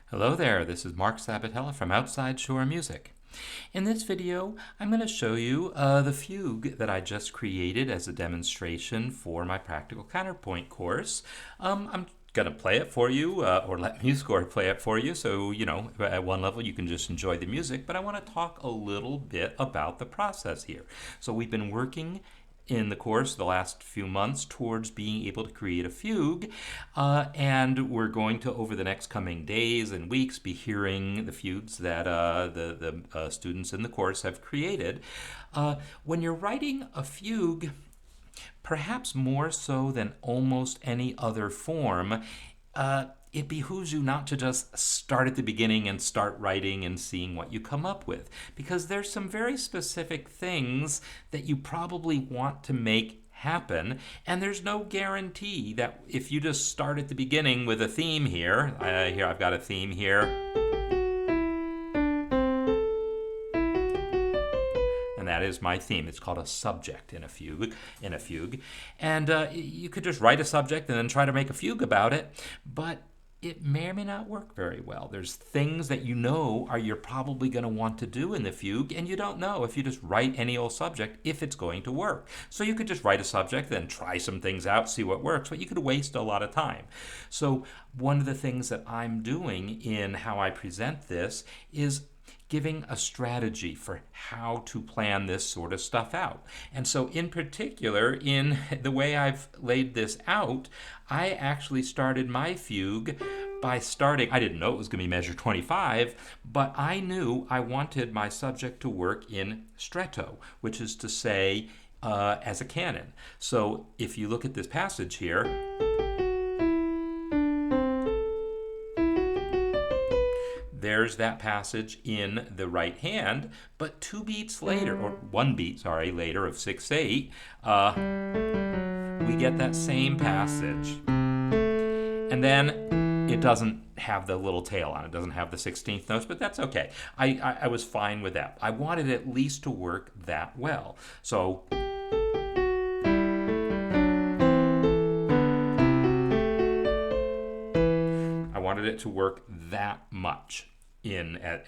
Hello there, this is Mark Sabatella from Outside Shore Music. In this video, I'm going to show you the fugue that I just created as a demonstration for my Practical Counterpoint course. I'm going to play it for you, or let MuseScore play it for you, so, at one level you can just enjoy the music, but I want to talk a little bit about the process here. So we've been working in the course the last few months towards being able to create a fugue, and we're going to, over the next coming days and weeks, be hearing the fugues that the students in the course have created. When you're writing a fugue, perhaps more so than almost any other form, it behooves you not to just start at the beginning and start writing and seeing what you come up with, because there's some very specific things that you probably want to make happen, and there's no guarantee that if you just start at the beginning with a theme here, I've got a theme here, and that is my theme. It's called a subject in a fugue. And you could just write a subject and then try to make a fugue about it, but it may or may not work very well. There's things that you're probably going to want to do in the fugue, and you don't know if you just write any old subject if it's going to work. So you could just write a subject, then try some things out, see what works, but you could waste a lot of time. So one of the things that I'm doing in how I present this is giving a strategy for how to plan this sort of stuff out. And so in particular, in the way I've laid this out, I actually started my fugue by I didn't know it was going to be measure 25, but I knew I wanted my subject to work in stretto, which is to say, as a canon. So if you look at this passage here, there's that passage in the right hand, but 2 beats later, or 1 beat, later of 6/8, we get that same passage. And then it doesn't have the little tail on it, doesn't have the 16th notes, but that's okay. I was fine with that. I wanted at least to work that well. So I wanted it to work that much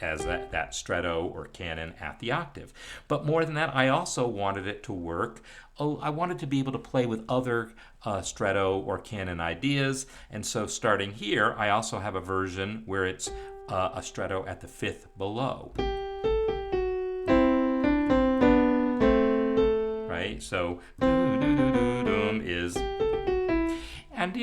as that stretto or canon at the octave. But more than that, I also wanted it to work. I wanted to be able to play with other stretto or canon ideas, and so starting here, I also have a version where it's a stretto at the 5th below. Right? So is... And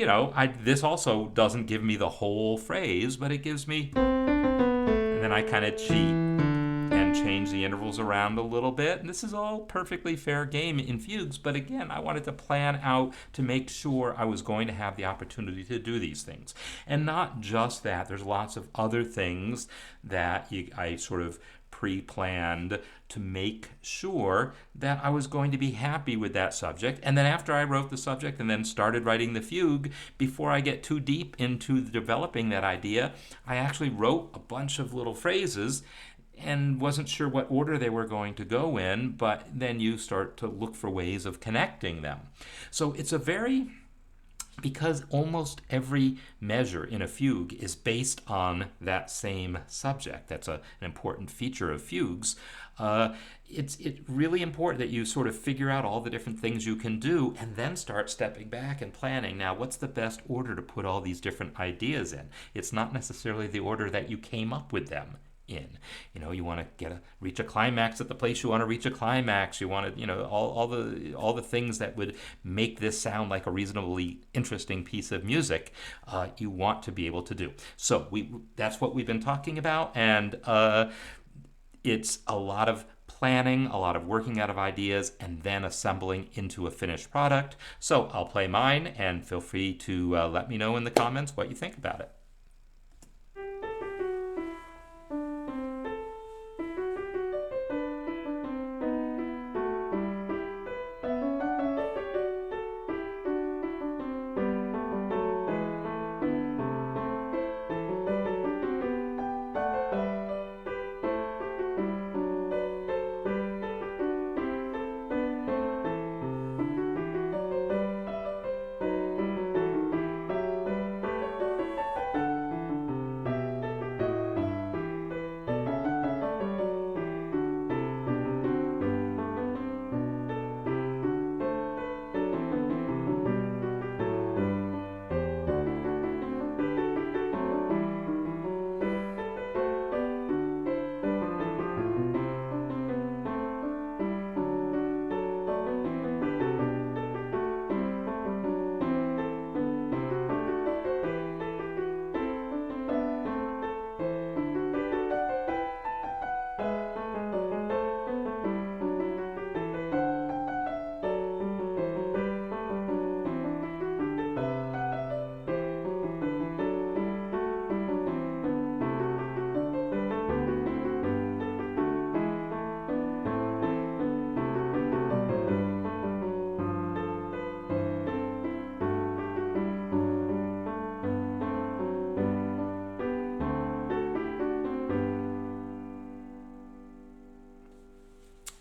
this also doesn't give me the whole phrase, but it gives me... And then I kind of cheat and change the intervals around a little bit. And this is all perfectly fair game in fugues. But again, I wanted to plan out to make sure I was going to have the opportunity to do these things. And not just that. There's lots of other things that I sort of pre-planned to make sure that I was going to be happy with that subject. And then after I wrote the subject and then started writing the fugue, before I get too deep into developing that idea, I actually wrote a bunch of little phrases and wasn't sure what order they were going to go in, but then you start to look for ways of connecting them. So it's because almost every measure in a fugue is based on that same subject. That's an important feature of fugues. It's really important that you sort of figure out all the different things you can do and then start stepping back and planning. Now, what's the best order to put all these different ideas in? It's not necessarily the order that you came up with them in. You want to reach a climax at the place you want to reach a climax. You want to, all the things that would make this sound like a reasonably interesting piece of music. You want to be able to do. So that's what we've been talking about, and it's a lot of planning, a lot of working out of ideas, and then assembling into a finished product. So I'll play mine, and feel free to let me know in the comments what you think about it.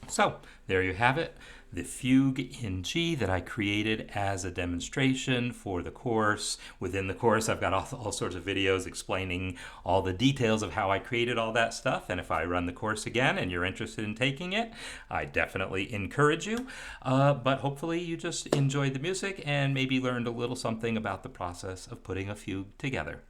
So there you have it, the fugue in G that I created as a demonstration for the course. Within the course, I've got all sorts of videos explaining all the details of how I created all that stuff. And if I run the course again and you're interested in taking it, I definitely encourage you. But hopefully you just enjoyed the music and maybe learned a little something about the process of putting a fugue together.